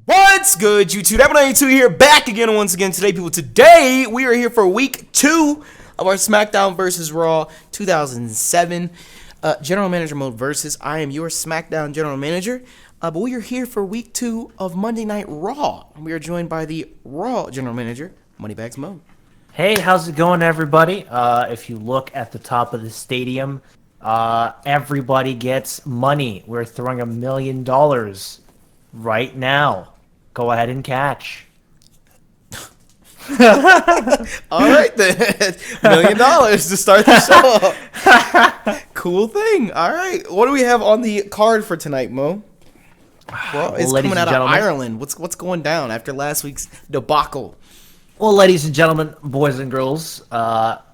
What's good, YouTube? Nappy here, back again once again today, people. Today, we are here for week 2 of our SmackDown vs. Raw 2007 General Manager Mode versus. I am your SmackDown General Manager, but we are here for week 2 of Monday Night Raw. We are joined by the Raw General Manager, Moneybags Mo. Hey, how's it going, everybody? If you look at the top of the stadium, everybody gets money. We're throwing $1 million right now. Go ahead and catch. All right, then. $1 million to start the show. Cool thing. All right. What do we have on the card for tonight, Mo? Well, it's coming out of Ireland. What's going down after last week's debacle? Well, ladies and gentlemen, boys and girls,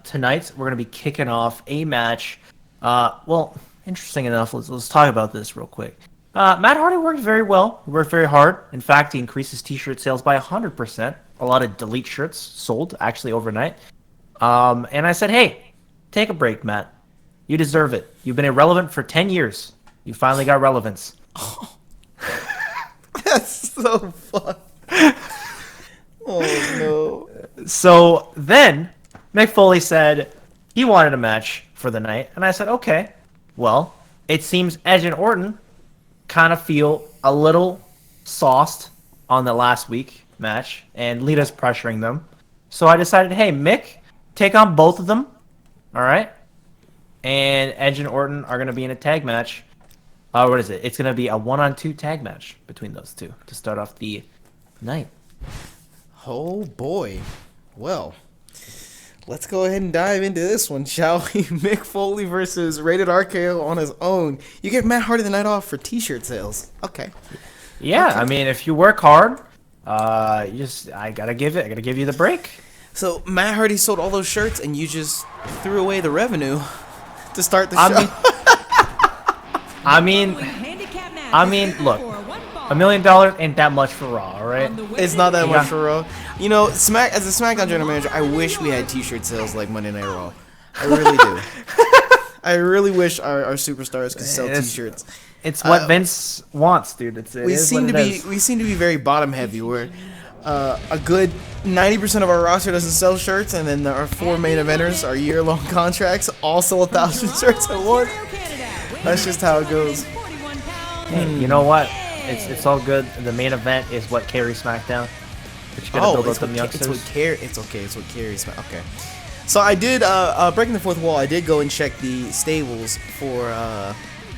tonight we're going to be kicking off a match. Well, interesting enough, let's talk about this real quick. Matt Hardy worked very well. He worked very hard. In fact, he increased his t-shirt sales by 100%. A lot of delete shirts sold, actually, overnight. And I said, hey, take a break, Matt. You deserve it. You've been irrelevant for 10 years. You finally got relevance. Oh. That's so fun. Oh, no. So then, Mick Foley said he wanted a match for the night. And I said, okay, well, it seems Edge and Orton kind of feel a little sauced on the last week match, and Lita's pressuring them. So I decided, hey, Mick, take on both of them, all right? And Edge and Orton are going to be in a tag match. What is it? It's going to be a 1-on-2 tag match between those two to start off the night. Oh, boy. Well, let's go ahead and dive into this one, shall we? Mick Foley versus Rated RKO on his own. You give Matt Hardy the night off for t-shirt sales. Okay. Yeah, okay. I mean, if you work hard, I gotta give you the break. So Matt Hardy sold all those shirts, and you just threw away the revenue to start the show. I mean, look, $1 million ain't that much for Raw, all right? It's not that much for Raw. You know, as a SmackDown General Manager, I wish we had t-shirt sales like Monday Night Raw. I really do. I really wish our superstars could sell t-shirts. It's what Vince wants, dude. We seem to be very bottom heavy, where a good 90% of our roster doesn't sell shirts, and then our 4 main eventers, our year-long contracts, all sell 1,000 shirts at once. That's just how it goes. Hey, you know what? It's all good. The main event is what carries SmackDown. But you gotta build up them youngsters. It's what carries SmackDown. Okay. So I did breaking the fourth wall. I did go and check the stables for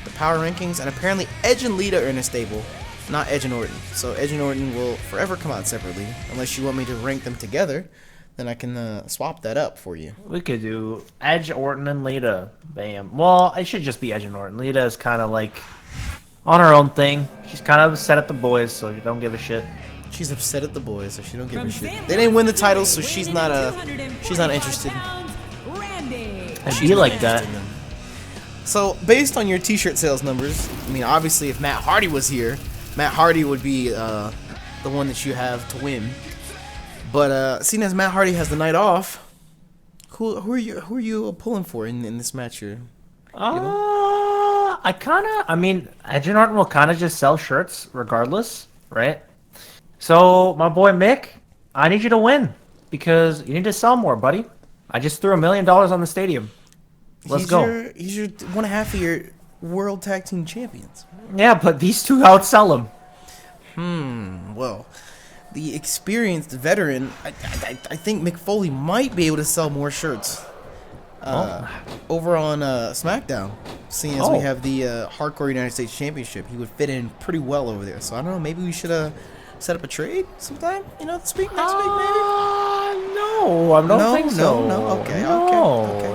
the power rankings, and apparently Edge and Lita are in a stable, not Edge and Orton. So Edge and Orton will forever come out separately, unless you want me to rank them together. Then I can swap that up for you. We could do Edge, Orton, and Lita. Bam. Well, it should just be Edge and Orton. Lita is kind of like on her own thing. She's kind of upset at the boys, so you don't give a shit. She's upset at the boys, so she don't give a shit. They didn't win the titles, so she's not interested. I'd be like that. So, based on your t-shirt sales numbers, I mean, obviously, if Matt Hardy was here, Matt Hardy would be the one that you have to win. But seeing as Matt Hardy has the night off, who are you pulling for in this match here? I mean, Edge and Orton will kind of just sell shirts regardless, right? So, my boy Mick, I need you to win because you need to sell more, buddy. I just threw $1 million on the stadium. Let's go. He's your 1/2 of your World Tag Team Champions. Yeah, but these two outsell him. Well, the experienced veteran, I think Mick Foley might be able to sell more shirts over on SmackDown. Seeing as we have the Hardcore United States Championship, he would fit in pretty well over there. So I don't know, maybe we should set up a trade sometime? You know, next week maybe? No, I don't think so. No, okay.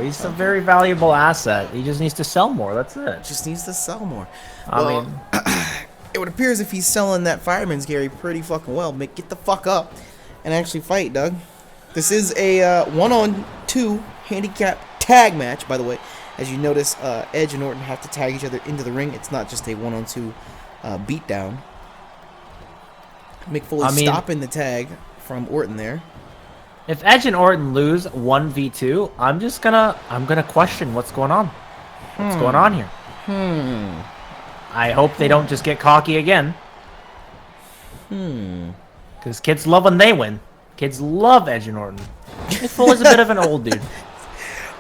He's a very valuable asset. He just needs to sell more, that's it. Just needs to sell more. I mean, it would appear as if he's selling that fireman's Gary pretty fucking well. Mick, get the fuck up and actually fight, Doug. This is a 1-on-2 handicap tag match, by the way. As you notice, Edge and Orton have to tag each other into the ring. It's not just a 1-on-2 beatdown. Mick Foley stopping the tag from Orton there. If Edge and Orton lose 1v2, I'm gonna question what's going on. What's going on here? I hope they don't just get cocky again. Because kids love when they win. Kids love Edge and Orton. Mick Foley's a bit of an old dude.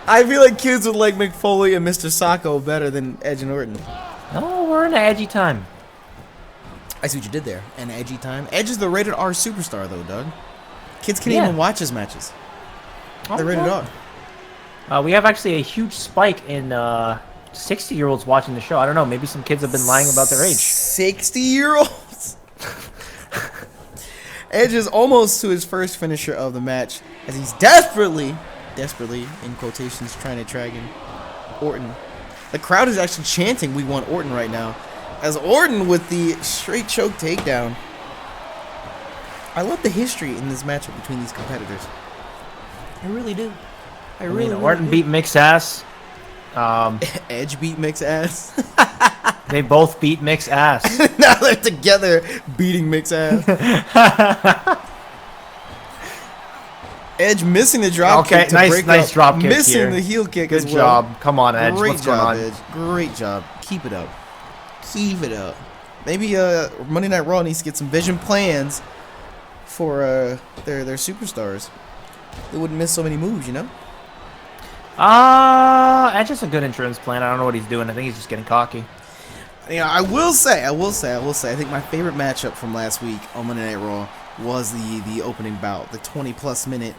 I feel like kids would like Mick Foley and Mr. Sacco better than Edge and Orton. Oh, we're in an edgy time. I see what you did there. An edgy time. Edge is the rated R superstar, though, Doug. Kids can't even watch his matches. They're rated R. We have actually a huge spike in 60-year-olds watching the show. I don't know. Maybe some kids have been lying about their age. 60-year-olds? Edge is almost to his first finisher of the match as he's desperately, in quotations, trying to drag in Orton. The crowd is actually chanting, "We want Orton" right now. As Orton with the straight choke takedown. I love the history in this matchup between these competitors. I really do. I mean, Orton beat Mick's ass. Edge beat Mick's ass. They both beat Mick's ass. Now they're together beating Mick's ass. Edge missing the drop kick to break nice up. drop kick missing here. the heel kick Good as well. job. Come on, Edge. Great What's job, going on? Edge. Great job. Keep it up. Keep it up. Maybe Monday Night Raw needs to get some vision plans for their superstars. They wouldn't miss so many moves, you know? Edge has a good insurance plan. I don't know what he's doing. I think he's just getting cocky. Yeah, I will say. I think my favorite matchup from last week on Monday Night Raw was the opening bout, the 20+ minute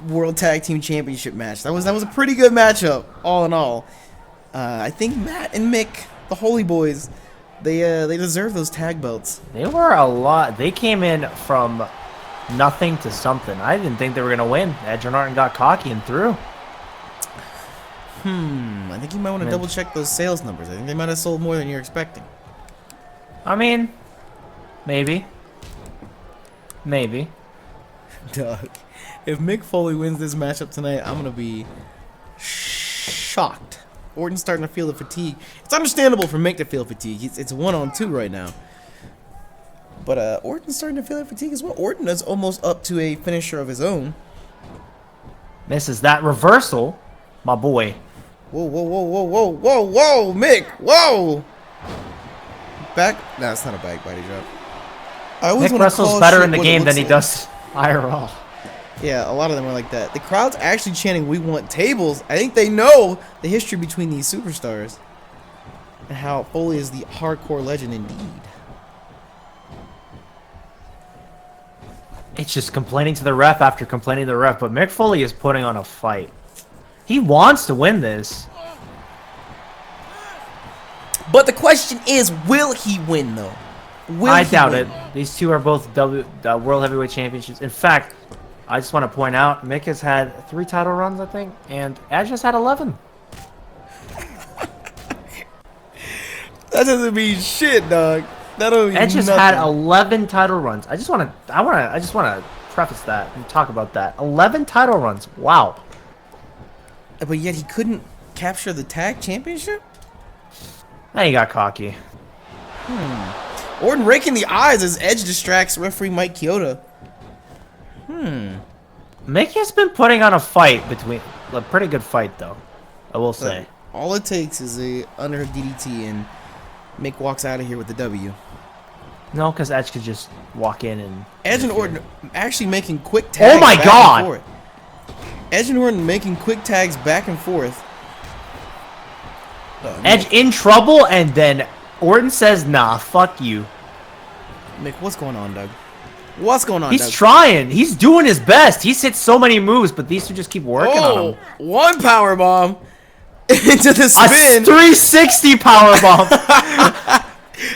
World Tag Team Championship match. That was a pretty good matchup, all in all. I think Matt and Mick, the Holy Boys, they deserve those tag belts. They were a lot. They came in from nothing to something. I didn't think they were gonna win. Edge and Orton got cocky and threw. I think you might want to double check those sales numbers. I think they might have sold more than you're expecting. I mean, maybe. Doug, if Mick Foley wins this matchup tonight, I'm gonna be shocked. Orton's starting to feel the fatigue. It's understandable for Mick to feel fatigue. It's 1-on-2 right now. But Orton's starting to feel that fatigue as well. Orton is almost up to a finisher of his own. Misses that reversal, my boy. Whoa, Mick, whoa! Back? No, it's not a back body drop. Mick wrestles better in the game than he does IRL. Yeah, a lot of them are like that. The crowd's actually chanting, "We want tables." I think they know the history between these superstars and how Foley is the hardcore legend indeed. It's just complaining to the ref after complaining to the ref, but Mick Foley is putting on a fight. He wants to win this. But the question is, will he win, though? I doubt it. These two are both World Heavyweight Championships. In fact, I just want to point out, Mick has had 3 title runs, I think, and Edge has had 11. That doesn't mean shit, dog. That don't mean Edge has nothing. had 11 title runs. I just want to preface that and talk about that. 11 title runs. Wow. But yet he couldn't capture the tag championship? Now he got cocky. Orton raking the eyes as Edge distracts referee Mike Chioda. Mick has been putting on a pretty good fight, though, I will say. All it takes is a under DDT and Mick walks out of here with the W. No, because Edge could just walk in and... Edge and Orton actually making quick tags. Oh my God! And forth. Edge and Orton making quick tags back and forth. Edge in trouble, and then Orton says, "Nah, fuck you." Mick, what's going on, Doug? What's going on, He's Doug? trying. He's doing his best. He's hit so many moves, but these two just keep working on him. One power bomb into the spin. A 360 powerbomb.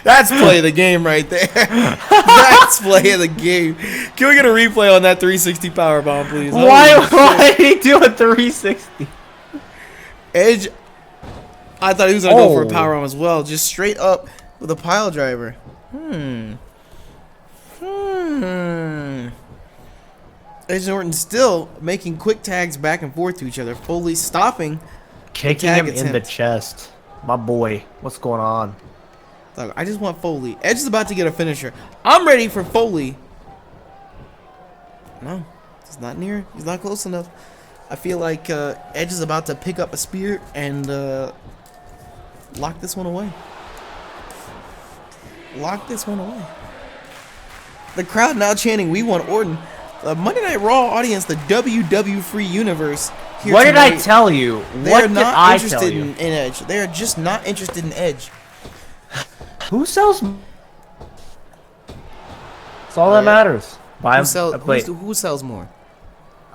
That's play of the game right there. That's play of the game. Can we get a replay on that 360 powerbomb, please? Why did he do a 360? Edge, I thought he was going to go for a powerbomb as well. Just straight up with a pile driver. Edge and Orton still making quick tags back and forth to each other. Foley stopping. Kicking him in the chest. My boy, what's going on? Look, I just want Foley. Edge is about to get a finisher. I'm ready for Foley. No, he's not near. He's not close enough. I feel like Edge is about to pick up a spear and lock this one away. Lock this one away. The crowd now chanting, "We want Orton." The Monday Night Raw audience, the WW Free Universe. Here What did I tonight, tell you? What did I tell you? in Edge. They are just not interested in Edge. Who sells? That's all that matters. Buy Who sells more?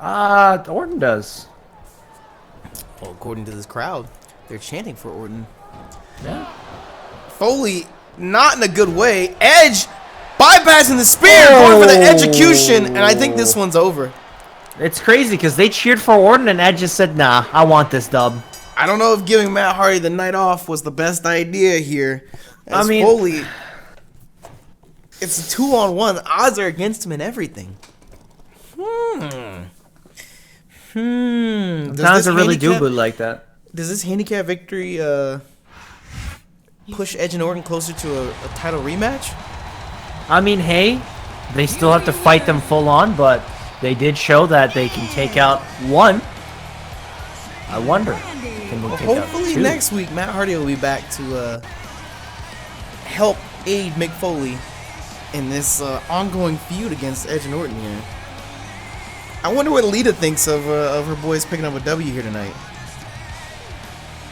Orton does. Well, according to this crowd, they're chanting for Orton. Yeah. Foley, not in a good way. Edge bypassing the spear, going for the execution, and I think this one's over. It's crazy because they cheered for Orton and Edge just said, "Nah, I want this dub." I don't know if giving Matt Hardy the night off was the best idea here. I mean, Foley, it's a 2-on-1. The odds are against him in everything. Sometimes I really do good like that. Does this handicap victory push Edge and Orton closer to a title rematch? I mean, hey, they still have to fight them full on, but they did show that they can take out one. I wonder, can they take hopefully out two? Next week Matt Hardy will be back to help aid Mick Foley in this ongoing feud against Edge and Orton here. I wonder what Lita thinks of her boys picking up a W here tonight.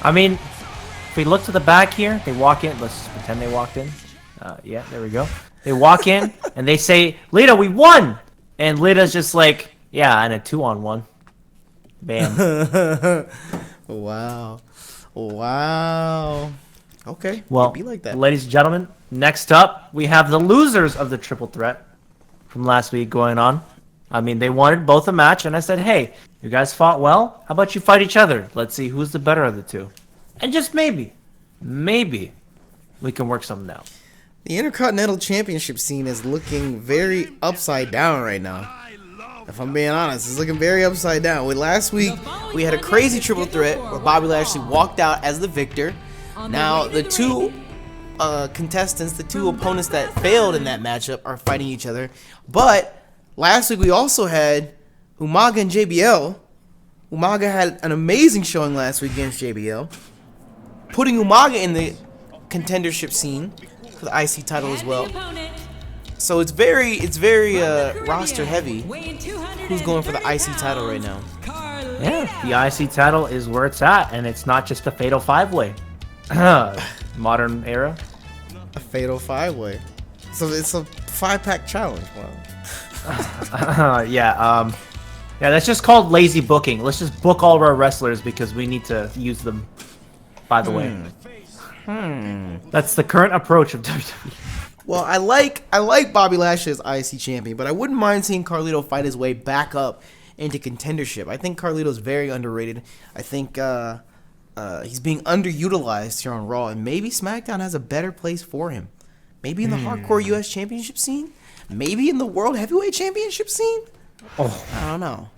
I mean, if we look to the back here, they walk in. Let's pretend they walked in. Yeah, there we go. They walk in and they say, "Lita, we won!" And Lita's just like, "Yeah, and a 2-on-1. Bam." Wow. Okay. Well, be like that. Ladies and gentlemen, next up, we have the losers of the triple threat from last week going on. I mean, they wanted both a match, and I said, "Hey, you guys fought well. How about you fight each other? Let's see who's the better of the two." And just maybe, we can work something out. The Intercontinental Championship scene is looking very upside down right now. If I'm being honest, it's looking very upside down. Last week, we had a crazy triple threat where Bobby Lashley walked out as the victor. Now, the two contestants, the two opponents that failed in that matchup are fighting each other. But last week, we also had Umaga and JBL. Umaga had an amazing showing last week against JBL, putting Umaga in the contendership scene for the IC title as well. So it's very roster heavy. Who's going for the IC title right now? Yeah, the IC title is where it's at, and it's not just a fatal 5-way. Modern era. A fatal 5-way. So it's a 5-pack challenge. Wow. Yeah, that's just called lazy booking. Let's just book all of our wrestlers because we need to use them. By the way, that's the current approach of WWE. Well, I like Bobby Lashley as IC champion, but I wouldn't mind seeing Carlito fight his way back up into contendership. I think Carlito's very underrated. I think he's being underutilized here on Raw, and maybe SmackDown has a better place for him. Maybe in the Hardcore US Championship scene? Maybe in the World Heavyweight Championship scene? Oh, I don't know.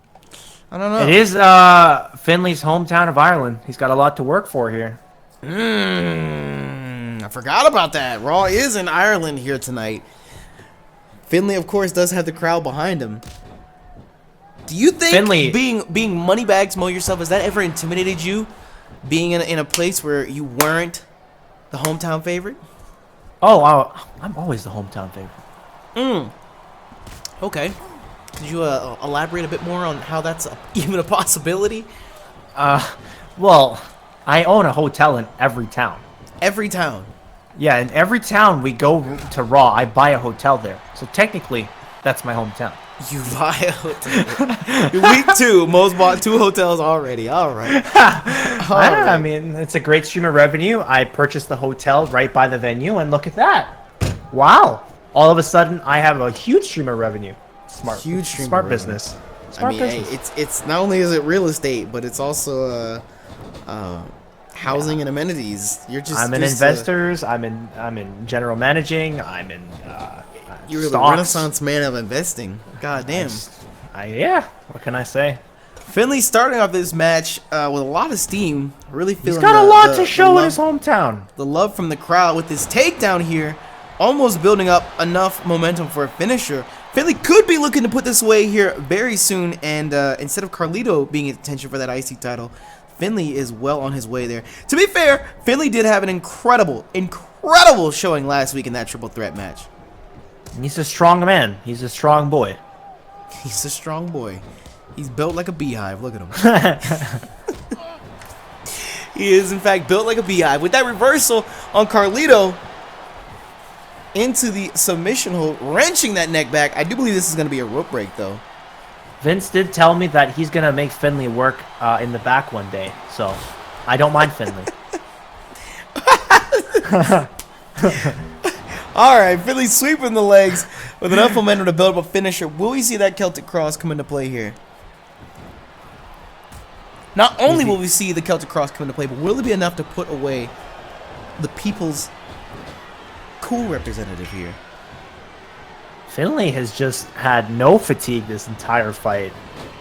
It is Finlay's hometown of Ireland. He's got a lot to work for here. I forgot about that. Raw is in Ireland here tonight. Finlay, of course, does have the crowd behind him. Do you think Finlay, being Moneybags Mo yourself, has that ever intimidated you? Being in a place where you weren't the hometown favorite? Oh, I'm always the hometown favorite. Okay. Could you elaborate a bit more on how that's even a possibility? Well, I own a hotel in every town. Every town? Yeah, in every town we go to Raw, I buy a hotel there. So technically, that's my hometown. You buy a hotel. Week 2, Mo's bought 2 hotels already. All right. I mean, it's a great stream of revenue. I purchased the hotel right by the venue, and look at that. Wow. All of a sudden, I have a huge stream of revenue. Smart business. Smart business. Hey, it's not only is it real estate, but it's also housing and amenities. I'm in investors. I'm in general managing. I'm in you're stocks. the renaissance man of investing. God damn. Yeah. What can I say? Finlay starting off this match with a lot of steam. Really feeling. He's got a lot to show in his hometown. The love from the crowd with this takedown here, almost building up enough momentum for a finisher. Finlay could be looking to put this away here very soon, and instead of Carlito being in attention for that IC title, Finlay is well on his way there. To be fair, Finlay did have an incredible showing last week in that triple threat match. And he's a strong man. He's a strong boy. He's a strong boy. He's built like a beehive. Look at him. He is, in fact, built like a beehive. With that reversal on Carlito into the submission hold, wrenching that neck back. I do believe this is going to be a rope break, though. Vince did tell me that he's going to make Finlay work in the back one day. So, I don't mind Finlay. Alright, Finlay sweeping the legs with enough momentum to build up a finisher. Will we see that Celtic Cross come into play here? Not only will we see the Celtic Cross come into play, but will it be enough to put away the people's cool representative here? Finlay has just had no fatigue this entire fight.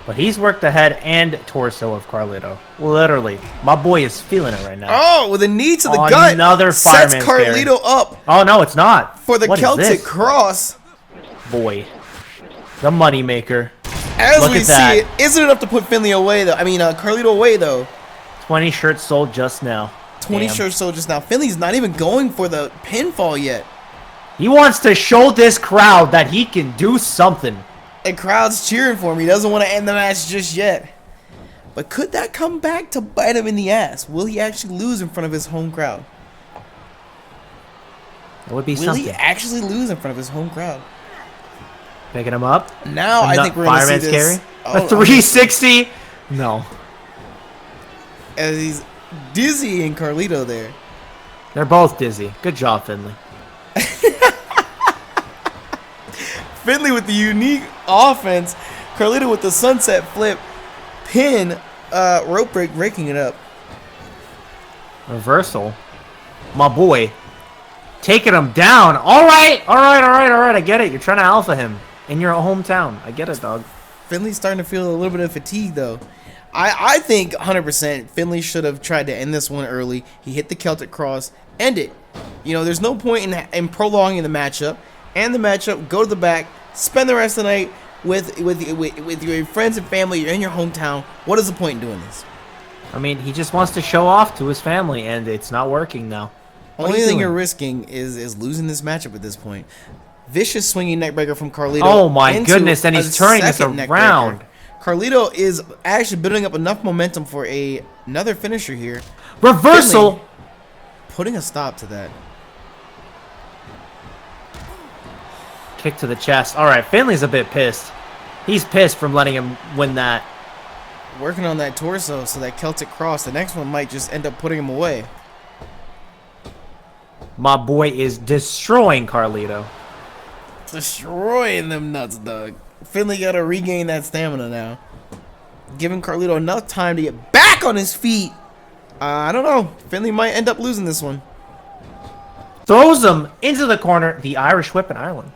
But he's worked the head and torso of Carlito. Literally. My boy is feeling it right now. Oh, with a knee to the gut. Another sets Carlito up. Oh, no, it's not. For the Celtic Cross. Boy. The moneymaker. As we see it, isn't enough to put Finlay away, though. I mean, Carlito away, though. 20 shirts sold just now. 20 shirts sold just now. Finlay's not even going for the pinfall yet. He wants to show this crowd that he can do something. The crowd's cheering for him. He doesn't want to end the match just yet. But could that come back to bite him in the ass? Will he actually lose in front of his home crowd? It would be something. Will he actually lose in front of his home crowd? Picking him up. Now I think we're going to see this. A 360? No. As he's dizzying Carlito there. They're both dizzy. Good job, Finlay. Finlay with the unique offense. Carlito with the sunset flip. Pin. Rope break, breaking it up. Reversal. My boy. Taking him down. All right. I get it. You're trying to alpha him in your hometown. I get it, dog. Finlay's starting to feel a little bit of fatigue, though. I think 100% Finlay should have tried to end this one early. He hit the Celtic Cross. End it. You know, there's no point in prolonging the matchup. End the matchup. Go to the back. Spend the rest of the night with your friends and family. You're in your hometown. What is the point in doing this? I mean, he just wants to show off to his family, and it's not working now. Only thing you're risking is losing this matchup at this point. Vicious swinging neckbreaker from Carlito. Oh my goodness, and he's turning this around. Carlito is actually building up enough momentum for another finisher here. Reversal. Finlay putting a stop to that. Kick to the chest. All right, Finlay's a bit pissed. He's pissed from letting him win that. Working on that torso, so that Celtic Cross. The next one might just end up putting him away. My boy is destroying Carlito. Destroying them nuts, Doug. Finlay got to regain that stamina now. Giving Carlito enough time to get back on his feet. I don't know. Finlay might end up losing this one. Throws him into the corner. The Irish Whip in Ireland.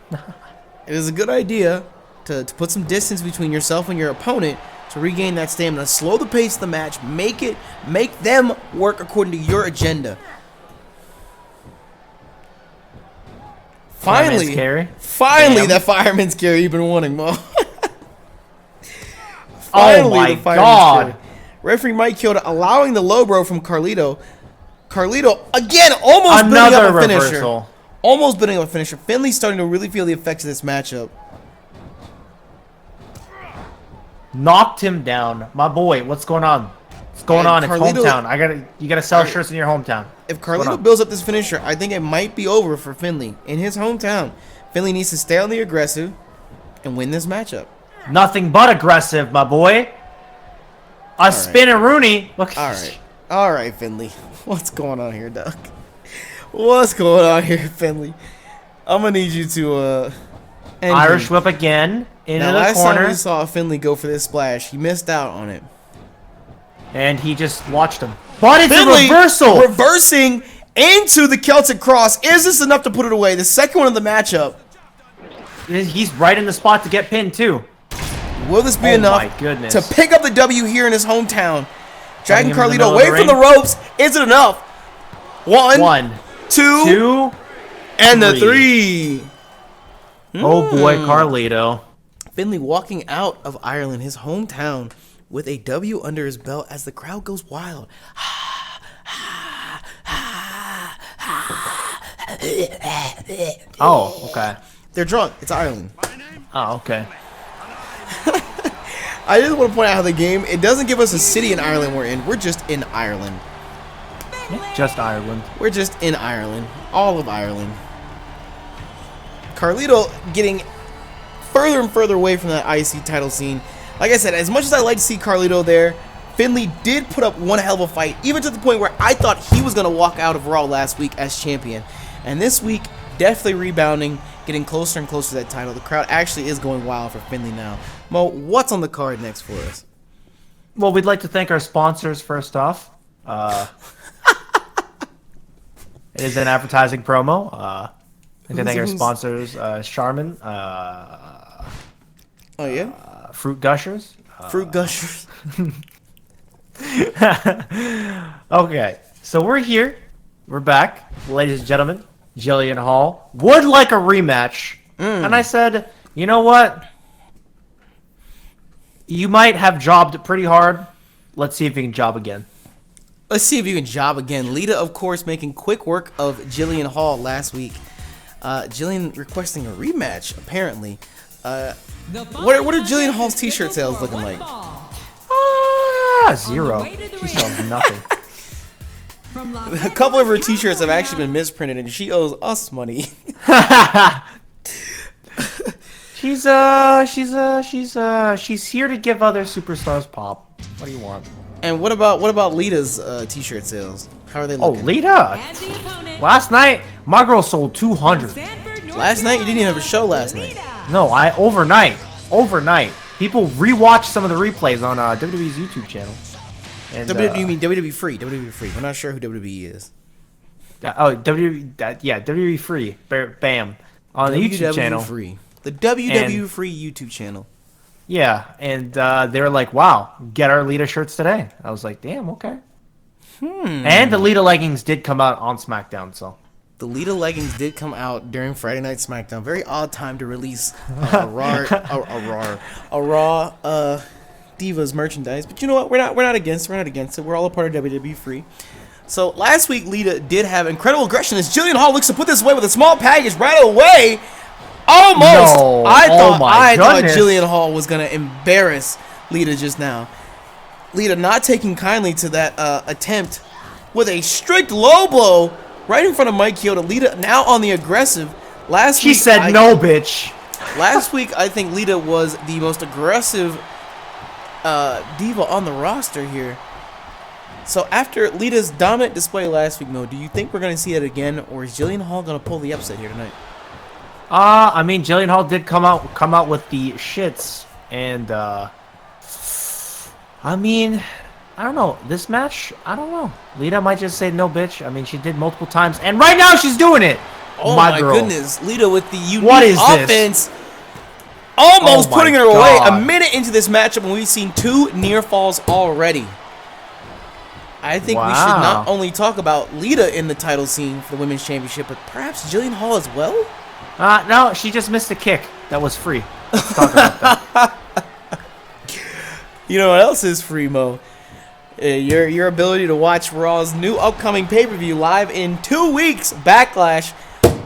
It is a good idea to put some distance between yourself and your opponent to regain that stamina. Slow the pace of the match. Make them work according to your agenda. Finally, that fireman's carry you've been wanting, Mo. Oh my God. Referee Mike Kyoto allowing the low blow from Carlito. Carlito, again, almost building up a finisher. Reversal. Almost building up a finisher. Finlay's starting to really feel the effects of this matchup. Knocked him down. My boy, what's going on? What's going on? It's hometown. You gotta sell shirts in your hometown. If Carlito builds up this finisher, I think it might be over for Finlay. In his hometown, Finlay needs to stay on the aggressive and win this matchup. Nothing but aggressive, my boy. Spinning Rooney. Look. All right, Finlay. What's going on here, Doc? What's going on here, Finlay? I'm gonna need you to Irish whip again into the corner. Last time we saw Finlay go for this splash, he missed out on it. And he just watched him. But it's Finlay a reversal. Reversing into the Celtic Cross. Is this enough to put it away? The second one of the matchup. He's right in the spot to get pinned, too. Will this be enough to pick up the W here in his hometown? Dragging Carlito away from the ropes. Is it enough? One, two, and the three. Oh boy, Carlito. Finlay walking out of Ireland, his hometown, with a W under his belt as the crowd goes wild. Oh, okay. They're drunk. It's Ireland. Oh, okay. I just want to point out how the game, it doesn't give us a city in Ireland we're in. We're just in Ireland. Yeah, just Ireland. We're just in Ireland. All of Ireland. Carlito getting further and further away from that IC title scene. Like I said, as much as I like to see Carlito there, Finlay did put up one hell of a fight, even to the point where I thought he was going to walk out of Raw last week as champion. And this week, definitely rebounding, getting closer and closer to that title. The crowd actually is going wild for Finlay now. Mo, what's on the card next for us? Well, we'd like to thank our sponsors first off. It is an advertising promo. We can thank our sponsors, Charmin. Oh, yeah? Fruit Gushers. Fruit Gushers. Okay, so we're here. We're back. Ladies and gentlemen, Jillian Hall would like a rematch. And I said, you know what? You might have jobbed pretty hard. Let's see if you can job again. Let's see if you can job again. Lita, of course, making quick work of Jillian Hall last week. Jillian requesting a rematch, apparently. What are Jillian Hall's t-shirt sales looking like? 0. She sells nothing. A couple of her t-shirts have actually been misprinted, and she owes us money. She's here to give other superstars pop. What do you want? And what about Lita's t-shirt sales? How are they looking? Oh, Lita! Last night, my girl sold 200. Last night? You didn't even have a show last night. No, overnight. People rewatch some of the replays on WWE's YouTube channel. And, you mean WWE Free? WWE Free. We're not sure who WWE is. WWE Free. Bam. On the YouTube channel. Free. The WWE Free YouTube channel. Yeah, and they were like, wow, get our Lita shirts today. I was like, damn, okay. And the Lita leggings did come out on SmackDown, so. The Lita leggings did come out during Friday Night SmackDown. Very odd time to release a Raw Divas merchandise. But you know what? We're not against it. We're all a part of WWE Free. So last week, Lita did have incredible aggression as Jillian Hall looks to put this away with a small package right away. Almost. No. I thought Goodness. Jillian Hall was gonna embarrass Lita just now. Lita not taking kindly to that attempt with a strict low blow right in front of Mike Chioda. Lita now on the aggressive. She said no, bitch. Last week, I think Lita was the most aggressive diva on the roster here. So after Lita's dominant display last week, Mo, do you think we're gonna see it again, or is Jillian Hall gonna pull the upset here tonight? I mean, Jillian Hall did come out with the shits, and I mean, I don't know. This match, I don't know. Lita might just say no, bitch. I mean, she did multiple times, and right now she's doing it. Oh my goodness, Lita with the unique what is offense, this? almost putting her away. God. A minute into this matchup, and we've seen 2 near falls already. I think we should not only talk about Lita in the title scene for the Women's Championship, but perhaps Jillian Hall as well. No, she just missed a kick. That was free. Let's talk about that. You know what else is free, Mo? Your ability to watch Raw's new upcoming pay-per-view live in 2 weeks, Backlash,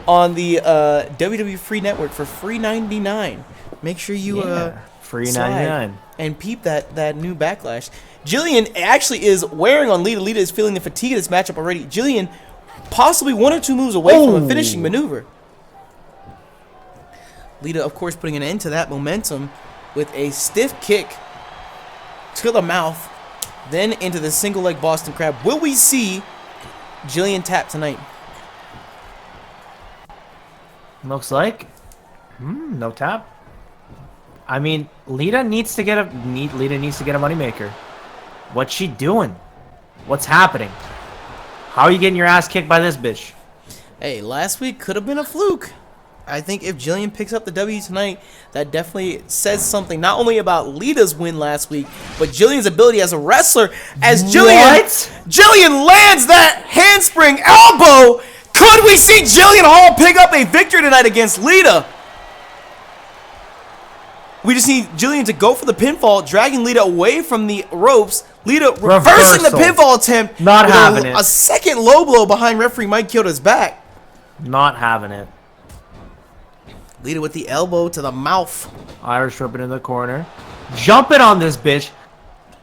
on the WWE Free Network for free $99. Make sure you free $99 and peep that new Backlash. Jillian actually is wearing on Lita. Lita is feeling the fatigue of this matchup already. Jillian possibly 1 or 2 moves away from a finishing maneuver. Lita, of course, putting an end to that momentum with a stiff kick to the mouth, then into the single leg Boston Crab. Will we see Jillian tap tonight? Looks like no tap. I mean, Lita needs to get a moneymaker. What's she doing? What's happening? How are you getting your ass kicked by this bitch? Hey, last week could have been a fluke. I think if Jillian picks up the W tonight, that definitely says something not only about Lita's win last week, but Jillian's ability as a wrestler. As Jillian lands that handspring elbow, could we see Jillian Hall pick up a victory tonight against Lita? We just need Jillian to go for the pinfall, dragging Lita away from the ropes. Lita reversing the pinfall attempt. Not having it. A second low blow behind referee Mike Chioda's back. Not having it. Lita with the elbow to the mouth. Irish whip in the corner. Jumping on this bitch.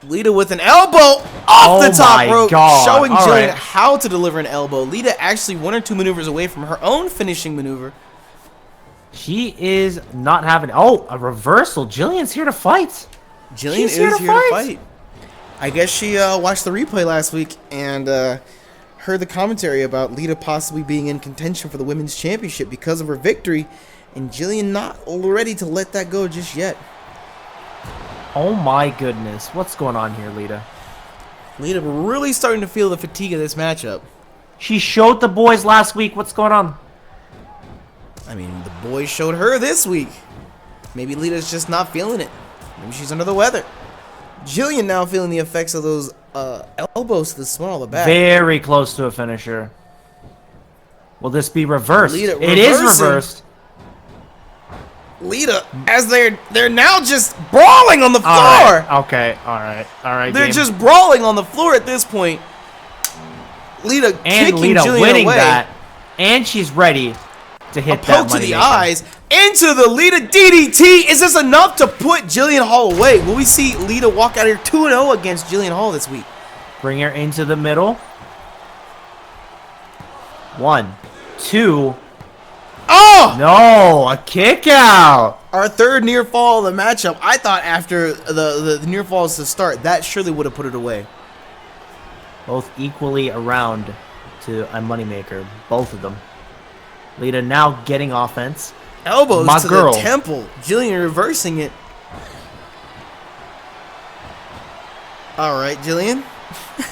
Lita with an elbow off the top rope, showing All Jillian right. how to deliver an elbow. Lita actually 1 or 2 maneuvers away from her own finishing maneuver. She is not having... Oh, a reversal. Jillian's here to fight. Jillian She's is here to here to fight. I guess she watched the replay last week and heard the commentary about Lita possibly being in contention for the Women's Championship because of her victory, and Jillian not ready to let that go just yet. Oh my goodness. What's going on here, Lita? Lita really starting to feel the fatigue of this matchup. She showed the boys last week. What's going on? I mean, the boys showed her this week. Maybe Lita's just not feeling it. Maybe she's under the weather. Jillian now feeling the effects of those elbows to the small of the back. Very close to a finisher. Will this be reversed? Lita It is reversing. reversed. Lita, as they're now just brawling on the floor. Okay, all right. They're game. just brawling on the floor at this point. Lita and kicking Lita Jillian winning away. that, and she's ready to hit A that poke to money the maker. eyes into the Lita DDT. Is this enough to put Jillian Hall away? Will we see Lita walk out here 2-0 against Jillian Hall this week? Bring her into the middle. 1, 2. Oh! No, a kick out. Our third near fall of the matchup. I thought after the near falls to start, that surely would have put it away. Both equally around to a moneymaker. Both of them. Lita now getting offense. Elbows My to girl. the temple. Jillian reversing it. All right, Jillian.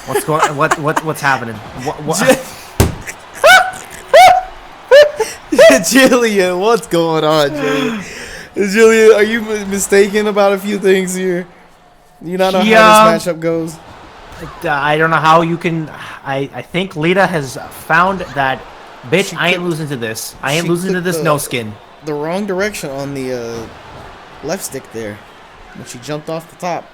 What's going? What's happening? What? Jillian, what's going on, Jillian? Jillian, are you mistaken about a few things here? You not know how this matchup goes? I don't know how you can. I think Lita has found that. Bitch, I ain't losing to this. I ain't losing to this no skin. The wrong direction on the left stick there when she jumped off the top.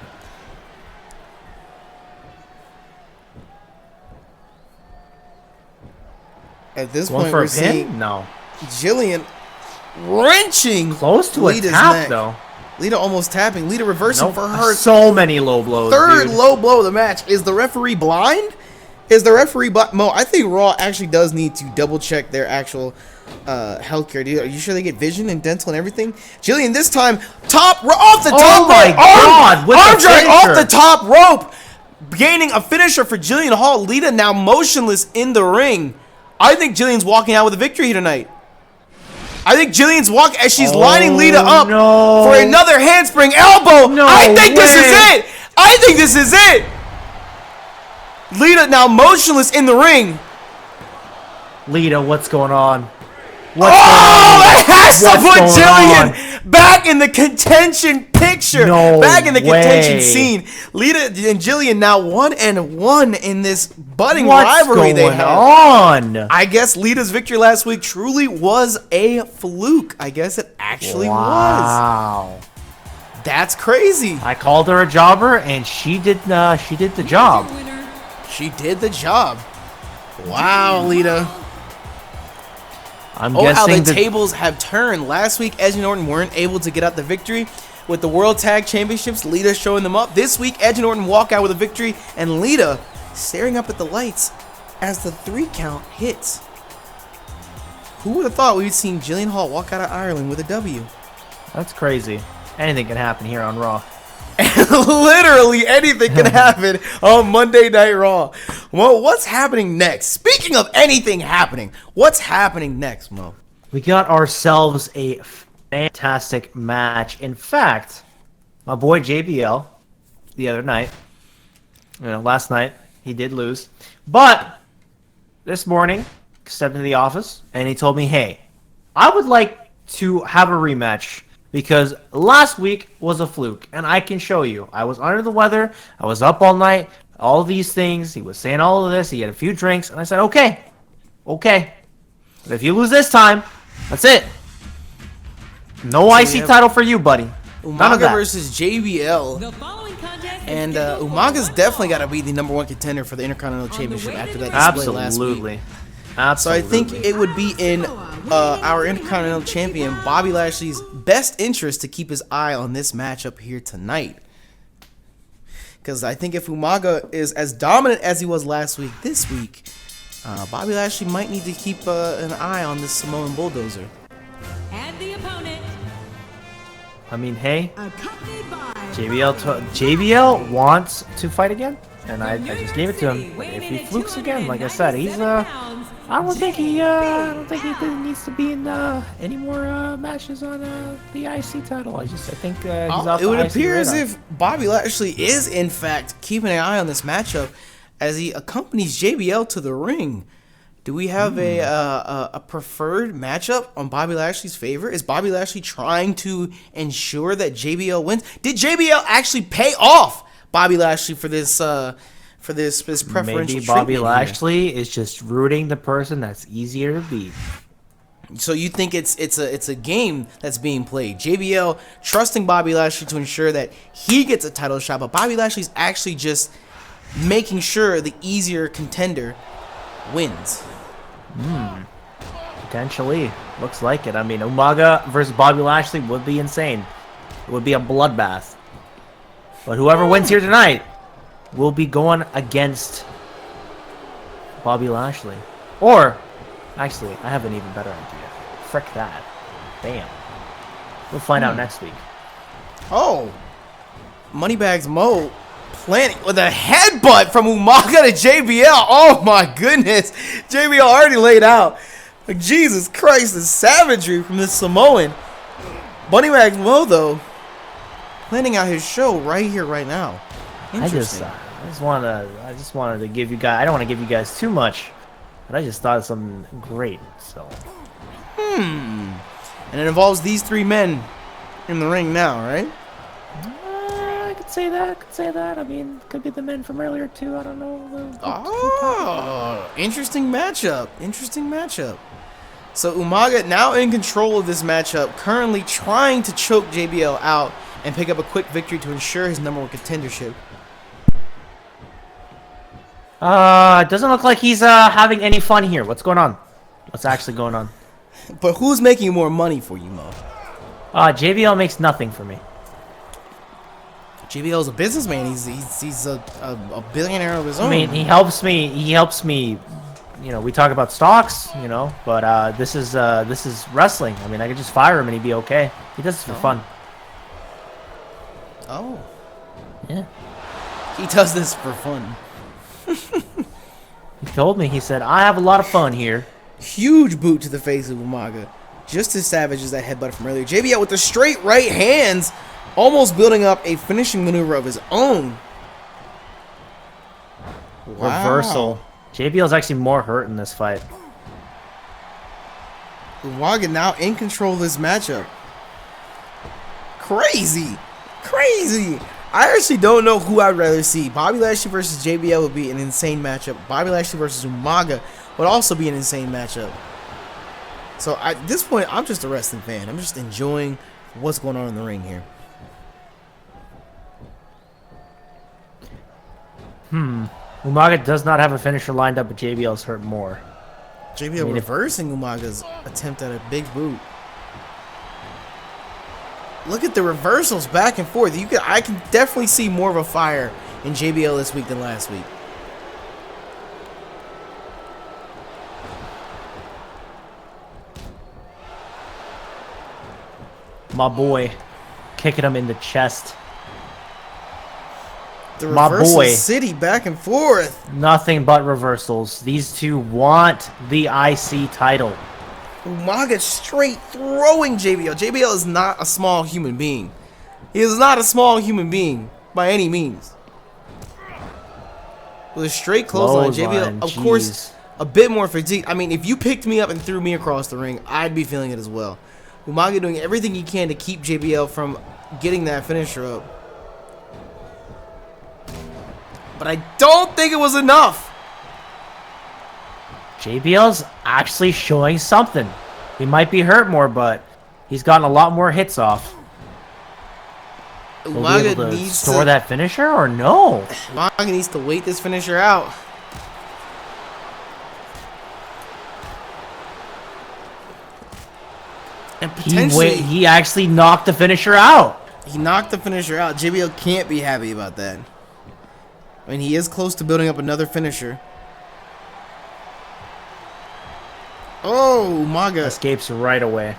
At this Going point, for we're a seeing pin? No. Jillian wrenching Close to Lita's a tap neck. though. Lita almost tapping. Lita reversing Nope. for her So many low blows. third dude. low blow of the match. Is the referee blind? Is the referee Mo, I think Raw actually does need to double check their actual healthcare. Are you sure they get vision and dental and everything? Jillian, this time off the top Oh my rope. God, with Arm the drag off finisher. the top rope, gaining a finisher for Jillian Hall. Lita now motionless in the ring. I think Jillian's walking out with a victory tonight. I think Jillian's walking as she's lining Lita up for another handspring elbow. No I think this is way. it. I think this is it. Lita now motionless in the ring. Lita, what's going on? That has to What's put going Jillian back in the contention picture. No back in the contention way. scene. Lita and Jillian now 1-1 in this budding What's rivalry they going have. on? I guess Lita's victory last week truly was a fluke. I guess it actually was. Wow. That's crazy. I called her a jobber, and she did the job. She did the job. Wow, Lita. I'm Oh, how the guessing that tables have turned. Last week, Edge and Orton weren't able to get out the victory with the World Tag Championships. Lita showing them up. This week, Edge and Orton walk out with a victory, and Lita staring up at the lights as the 3 count hits. Who would have thought we'd seen Jillian Hall walk out of Ireland with a W? that's crazy. Anything can happen here on Raw. Literally anything can happen on Monday Night Raw. Well, what's happening next? Speaking of anything happening, what's happening next, Mo? We got ourselves a fantastic match. In fact, my boy JBL, the other night, last night, he did lose. But this morning, stepped into the office, and he told me, hey, I would like to have a rematch because last week was a fluke, and I can show you. I was under the weather. I was up all night. All these things. He was saying all of this. He had a few drinks, and I said, okay. But if you lose this time, that's it. No IC title for you, buddy. None of Umaga that. versus JBL. And Umaga's definitely got to be the #1 contender for the Intercontinental Championship after that display last week. Absolutely. So I think it would be in our Intercontinental Champion Bobby Lashley's best interest to keep his eye on this matchup here tonight. Because I think if Umaga is as dominant as he was last week, this week, Bobby Lashley might need to keep an eye on this Samoan Bulldozer. And the opponent. I mean, hey, JBL wants to fight again, and I just gave it to him. If he flukes again, like I said, he's I don't think he needs to be in any more matches on the IC title. I think he's off. It would appear as if Bobby Lashley is in fact keeping an eye on this matchup as he accompanies JBL to the ring. Do we have a preferred matchup on Bobby Lashley's favor? Is Bobby Lashley trying to ensure that JBL wins? Did JBL actually pay off Bobby Lashley for this preferential Maybe Bobby Lashley is just rooting the person that's easier to beat. So you think it's a game that's being played? JBL trusting Bobby Lashley to ensure that he gets a title shot, but Bobby Lashley's actually just making sure the easier contender wins. Potentially. Looks like it. I mean, Umaga versus Bobby Lashley would be insane. It would be a bloodbath. But whoever wins here tonight will be going against Bobby Lashley. Or, actually, I have an even better idea. Frick that. Damn. We'll find out next week. Oh. Moneybags Mo planning with a headbutt from Umaga to JBL. Oh my goodness. JBL already laid out. Like, Jesus Christ, the savagery from this Samoan. Moneybags Mo, though, planning out his show right here, right now. Interesting. I just wanted to give you guys. I don't want to give you guys too much, but I just thought of something great. So. And it involves these three men in the ring now, right? I could say that. I mean, could be the men from earlier too. I don't know. Interesting matchup. So Umaga now in control of this matchup, currently trying to choke JBL out and pick up a quick victory to ensure his #1 contendership. It doesn't look like he's having any fun here. What's going on? What's actually going on? But who's making more money for you, Mo? JBL makes nothing for me. JBL's a businessman. He's a billionaire of his own. I mean, he helps me. You know, we talk about stocks. You know, but this is wrestling. I mean, I could just fire him and he'd be okay. He does this for fun. Oh. Yeah. He does this for fun. He told me. He said, "I have a lot of fun here." Huge boot to the face of Umaga. Just as savage as that headbutt from earlier. JBL with the straight right hands, almost building up a finishing maneuver of his own. Wow. Reversal. JBL's actually more hurt in this fight. Umaga now in control of this matchup. Crazy. I actually don't know who I'd rather see. Bobby Lashley versus JBL would be an insane matchup. Bobby Lashley versus Umaga would also be an insane matchup. So at this point, I'm just a wrestling fan. I'm just enjoying what's going on in the ring here. Umaga does not have a finisher lined up, but JBL's hurt more. JBL reversing Umaga's attempt at a big boot. Look at the reversals back and forth. I can definitely see more of a fire in JBL this week than last week. My boy, kicking him in the chest. The reversal city back and forth. Nothing but reversals. These two want the IC title. Umaga straight throwing JBL. JBL is not a small human being. He is not a small human being by any means. With a straight clothesline, JBL, of course, a bit more fatigued. I mean, if you picked me up and threw me across the ring, I'd be feeling it as well. Umaga doing everything he can to keep JBL from getting that finisher up. But I don't think it was enough. JBL's actually showing something. He might be hurt more, but he's gotten a lot more hits off. Umaga needs to store that finisher or no? Umaga needs to wait this finisher out. And potentially... He actually knocked the finisher out. He knocked the finisher out. JBL can't be happy about that. I mean, he is close to building up another finisher. Oh, Umaga. Escapes right away.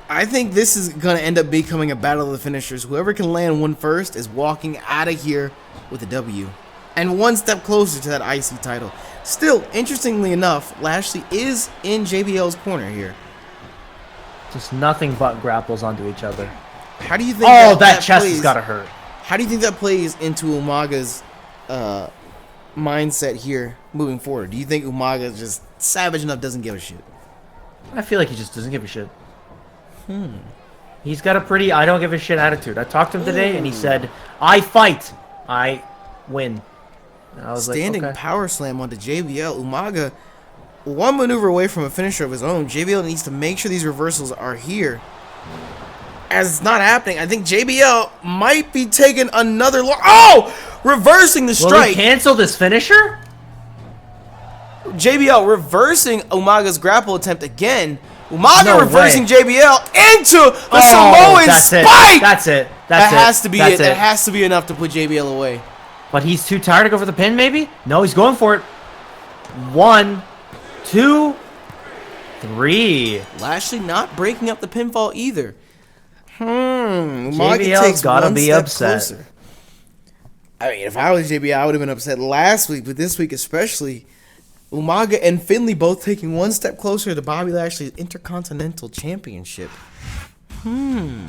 I think this is going to end up becoming a battle of the finishers. Whoever can land one first is walking out of here with a W. And one step closer to that IC title. Still, interestingly enough, Lashley is in JBL's corner here. Just nothing but grapples onto each other. How do you think that chest has got to hurt. How do you think that plays into Umaga's mindset here moving forward? Do you think Umaga is just savage enough, doesn't give a shit? I feel like he just doesn't give a shit. He's got a pretty I don't give a shit attitude. I talked to him today and he said, I fight, I win. And I was Standing like, okay. power slam onto JBL. Umaga, one maneuver away from a finisher of his own. JBL needs to make sure these reversals are here. As it's not happening, I think JBL might be taking another reversing the strike. Will he cancel this finisher? JBL reversing Umaga's grapple attempt again. Umaga No reversing way. JBL into the Samoan spike. That's it. That has to be it. That has to be enough to put JBL away. But he's too tired to go for the pin, maybe? No, he's going for it. 1, 2, 3. Lashley not breaking up the pinfall either. Umaga JBL's takes gotta one be step upset. closer. I mean, if I was JBL, I would have been upset last week, but this week especially. Umaga and Finlay both taking one step closer to Bobby Lashley's Intercontinental Championship. Wowie.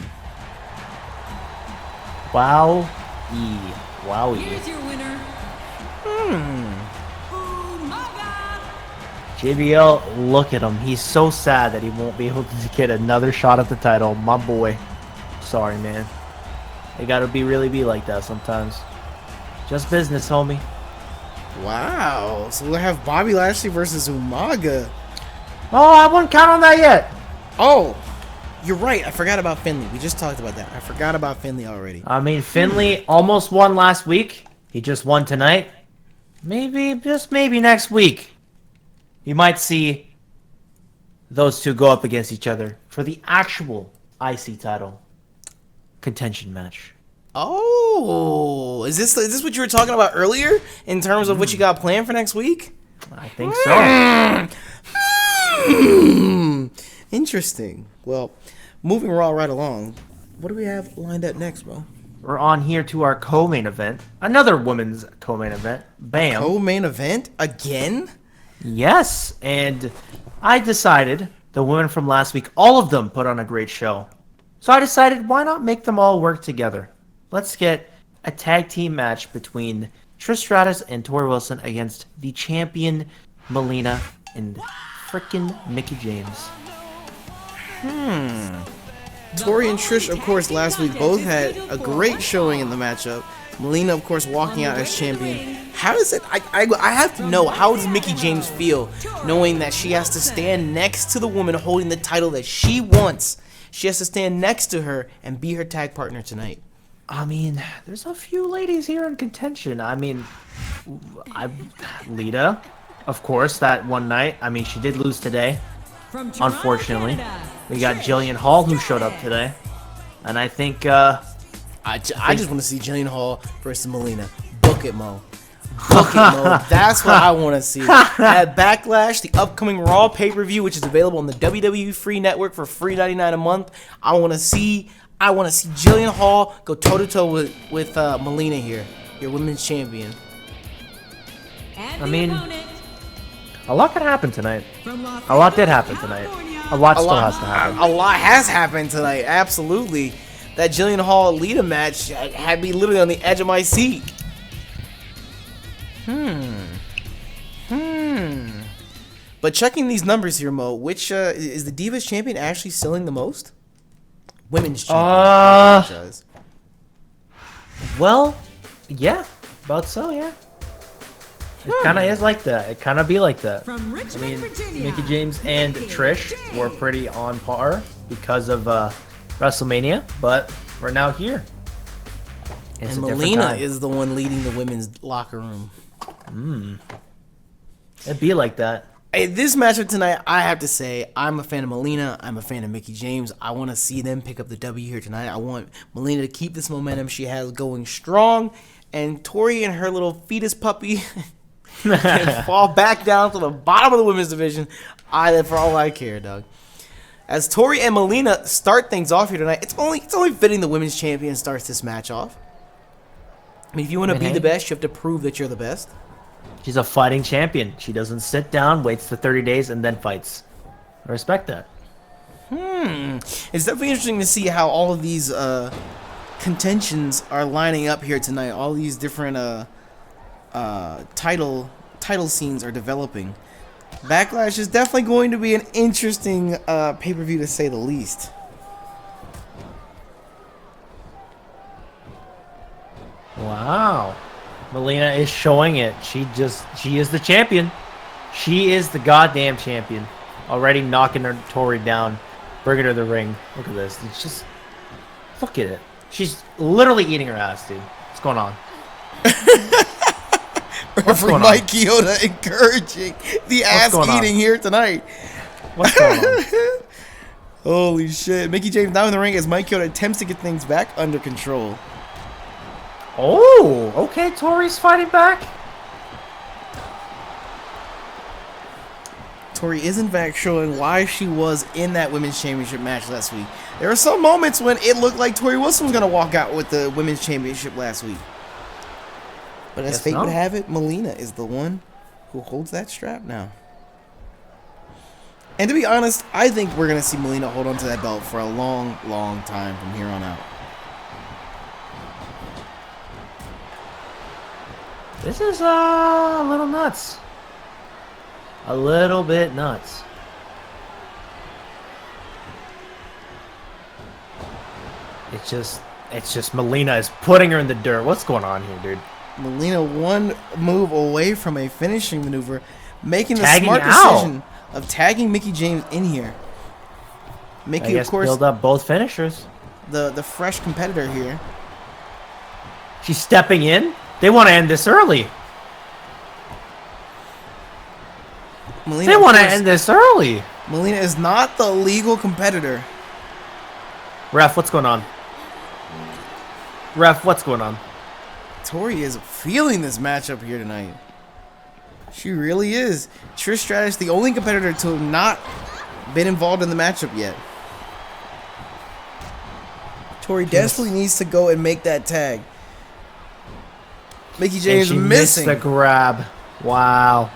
Here's your winner. Umaga. JBL, look at him. He's so sad that he won't be able to get another shot at the title. My boy. Sorry, man. They gotta really be like that sometimes. Just business, homie. Wow. So we'll have Bobby Lashley versus Umaga. Oh, I wouldn't count on that yet. Oh, you're right. I forgot about Finlay. We just talked about that. I forgot about Finlay already. I mean, Finlay almost won last week. He just won tonight. Maybe, just maybe next week, you might see those two go up against each other for the actual IC title contention match. Oh, is this what you were talking about earlier in terms of what you got planned for next week? I think so. Interesting. Well, moving Raw right along, what do we have lined up next, Mo? We're on here to our co-main event. Another women's co-main event. Bam. Co-main event? Again? Yes, and I decided the women from last week, all of them put on a great show. So I decided, why not make them all work together? Let's get a tag team match between Trish Stratus and Tori Wilson against the champion Melina and frickin' Mickie James. Tori and Trish, of course, last week both had a great showing in the matchup. Melina, of course, walking out as champion. How does it... I have to know, how does Mickie James feel knowing that she has to stand next to the woman holding the title that she wants? She has to stand next to her and be her tag partner tonight. I mean, there's a few ladies here in contention. I mean, Lita, of course, that one night. I mean, she did lose today, From Toronto, unfortunately. Canada, We got Jillian Hall who showed up today. And I think, I just want to see Jillian Hall versus Melina. Book it, Mo. Book it, Mo. That's what I want to see. At Backlash, the upcoming Raw pay-per-view, which is available on the WWE Free Network for free $99 a month. I want to see Jillian Hall go toe-to-toe with Melina here, your women's champion. and I the mean, opponent a lot could happen tonight. from Los A lot did Angeles, happen tonight. California. A lot still has to happen. A lot has happened tonight, absolutely. That Jillian Hall Lita match had me literally on the edge of my seat. But checking these numbers here, Mo, which is the Divas champion actually selling the most? Women's champion. franchise. Well, yeah, about so, yeah. It kind of is like that. It kind of be like that. From I Richmond, mean, Virginia. Mickie James and Trish were pretty on par because of WrestleMania, but we're now here. It's And a different Melina time. is the one leading the women's locker room. It'd be like that. This matchup tonight, I have to say, I'm a fan of Melina. I'm a fan of Mickie James. I want to see them pick up the W here tonight. I want Melina to keep this momentum she has going strong. And Tori and her little fetus puppy can fall back down to the bottom of the women's division. For all I care, Doug. As Tori and Melina start things off here tonight, it's only fitting the women's champion starts this match off. I mean, if you want to be the best, you have to prove that you're the best. She's a fighting champion. She doesn't sit down, waits for 30 days, and then fights. I respect that. It's definitely interesting to see how all of these contentions are lining up here tonight. All these different title scenes are developing. Backlash is definitely going to be an interesting pay-per-view to say the least. Wow. Melina is showing it. She is the champion. She is the goddamn champion. Already knocking her Tori down, bringing her to the ring. Look at this. It's just, look at it. She's literally eating her ass, dude. What's going on? Referee Mike Chioda encouraging the ass eating here tonight. What's going on? Holy shit. Mickie James now in the ring as Mike Chioda attempts to get things back under control. Oh, okay, Tori's fighting back. Tori is in fact showing why she was in that women's championship match last week. There were some moments when it looked like Tori Wilson was going to walk out with the women's championship last week. But as fate would have it, Melina is the one who holds that strap now. And to be honest, I think we're going to see Melina hold on to that belt for a long, long time from here on out. This is a little nuts. A little bit nuts. It's just Melina is putting her in the dirt. What's going on here, dude? Melina one move away from a finishing maneuver, making the smart decision of tagging Mickie James in here. Mickie, of course, build up both finishers. The fresh competitor here. She's stepping in. They want to end this early. Melina, they want to end this early. Melina is not the legal competitor. Ref, what's going on? Ref, what's going on? Tori is feeling this matchup here tonight. She really is. Trish Stratus, the only competitor to have not been involved in the matchup yet. Tori desperately needs to go and make that tag. Mickie James missing. Missed the grab. Wow.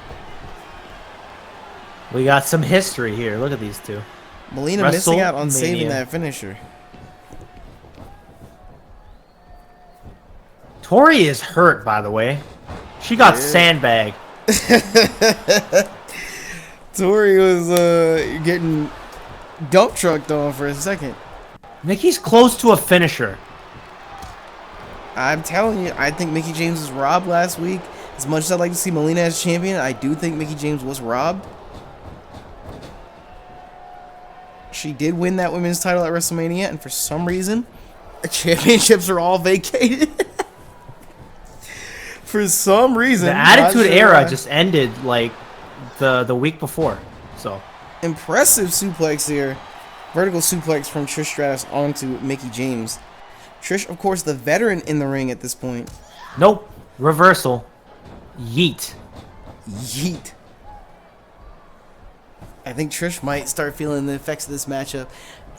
We got some history here. Look at these two. Melina missing out on saving that finisher. Tori is hurt, by the way. She got sandbagged. Tori was getting dump trucked on for a second. Mickey's close to a finisher. I'm telling you, I think Mickie James was robbed last week. As much as I'd like to see Melina as champion, I do think Mickie James was robbed. She did win that women's title at WrestleMania, and for some reason, the championships are all vacated. For some reason. The Attitude Era just ended like the week before. So impressive suplex here. Vertical suplex from Trish Stratus onto Mickie James. Trish, of course, the veteran in the ring at this point. Nope. Reversal. Yeet. Yeet. I think Trish might start feeling the effects of this matchup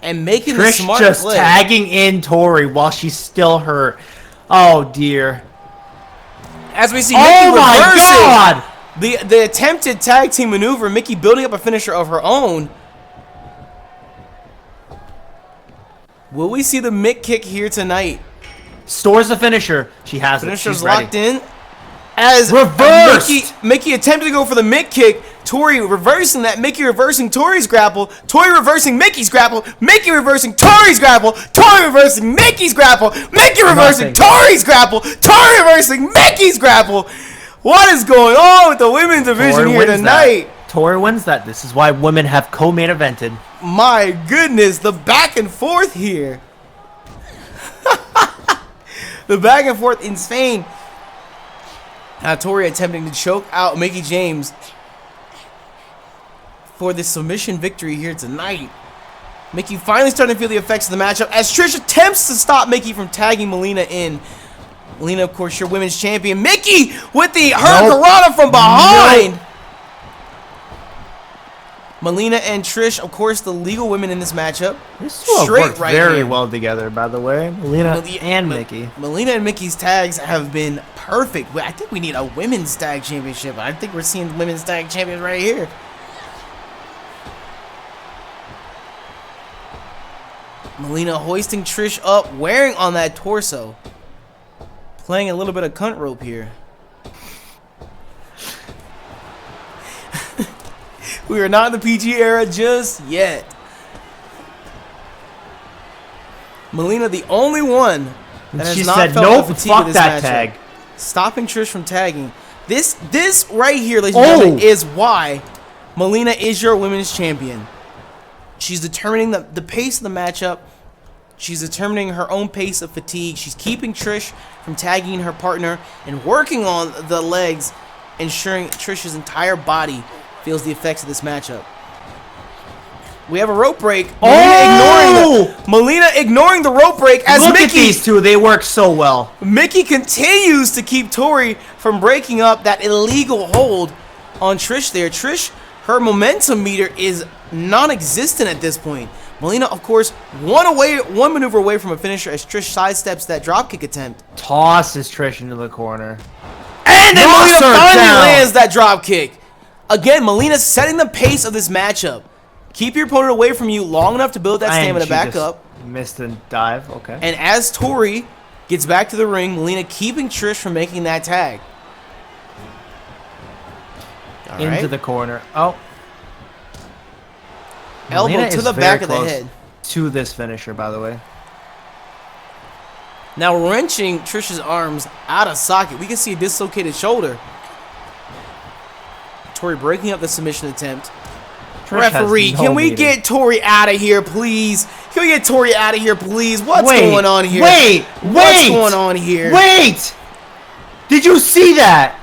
and making the smart just play. Tagging in Tori while she's still hurt. Oh dear. As we see, oh my God! The attempted tag team maneuver, Mickie building up a finisher of her own. Will we see the Mick kick here tonight? Stores the finisher. She has Finisher's it. Finisher's locked in. As reversed. Mickie attempted to go for the Mick kick. Tori reversing that. Mickie reversing Tori's grapple. Tori reversing Mickie's grapple. Mickie reversing Tori's grapple. Tori reversing Mickie's grapple. Mickie reversing Tori's grapple. Tori reversing Mickie's grapple. What is going on with the women's division here tonight? Tori wins that. This is why women have co-main evented. My goodness, the back and forth here. The back and forth insane. Now Tori attempting to choke out Mickie James. for the submission victory here tonight. Mickey finally starting to feel the effects of the matchup as Trish attempts to stop Mickey from tagging Melina in. Melina, of course, your women's champion. Mickey with the Hurricanrana from behind. Nope. Melina and Trish, of course, the legal women in this matchup. This worked very well together, by the way. Melina and Mickey. Melina and Mickey's tags have been perfect. I think we need a women's tag championship. I think we're seeing women's tag champions right here. Melina hoisting Trish up, wearing on that torso. Playing a little bit of cunt rope here. We are not in the PG era just yet. Melina, the only one that has not felt the fatigue of this matchup. Tag. Stopping Trish from tagging. This right here, ladies and gentlemen, is why Melina is your women's champion. She's determining the pace of the matchup. She's determining her own pace of fatigue. She's keeping Trish from tagging her partner and working on the legs, ensuring Trish's entire body feels the effects of this matchup. We have a rope break. Melina ignoring the rope break as Look Mickey. At these two, they work so well. Mickey continues to keep Tori from breaking up that illegal hold on Trish there. Trish, her momentum meter is non-existent at this point. Melina, of course, one maneuver away from a finisher as Trish sidesteps that dropkick attempt. Tosses Trish into the corner. And then Melina finally lands that dropkick. Again, Melina's setting the pace of this matchup. Keep your opponent away from you long enough to build that stamina back up. Missed the dive, okay. And as Tori gets back to the ring, Melina keeping Trish from making that tag. Into the corner. Oh. Elbow to the back of the head. To this finisher, by the way. Now wrenching Trish's arms out of socket. We can see a dislocated shoulder. Tori breaking up the submission attempt. Referee, can we get Tori out of here, please? Can we get Tori out of here, please? What's going on here? What's going on here? Wait! Did you see that?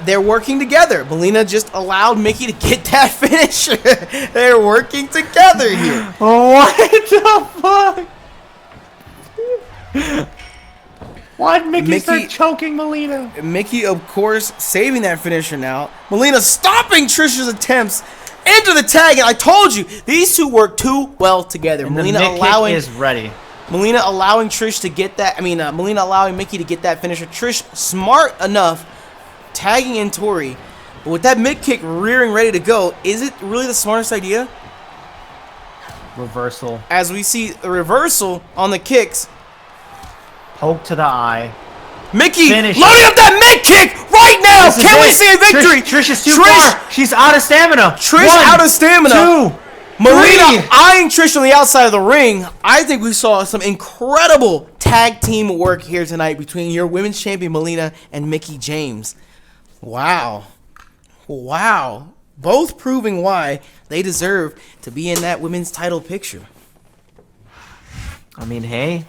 They're working together. Melina just allowed Mickey to get that finisher. They're working together here. What the fuck? Why did Mickey start choking Melina? Mickey, of course, saving that finisher now. Melina stopping Trish's attempts into the tag. And I told you, these two work too well together. And Melina is ready. Melina allowing Trish to get that. Melina allowing Mickey to get that finisher. Trish smart enough, tagging in Tori. But with that mid kick rearing ready to go, is it really the smartest idea? Reversal. As we see the reversal on the kicks. Poke to the eye. Mickey loading up that mid kick right now. Can we see a victory? Trish is too far. She's out of stamina. Trish out of stamina. 2, Melina eyeing Trish on the outside of the ring. I think we saw some incredible tag team work here tonight between your women's champion Melina and Mickie James. Wow. Wow. Both proving why they deserve to be in that women's title picture. I mean, hey,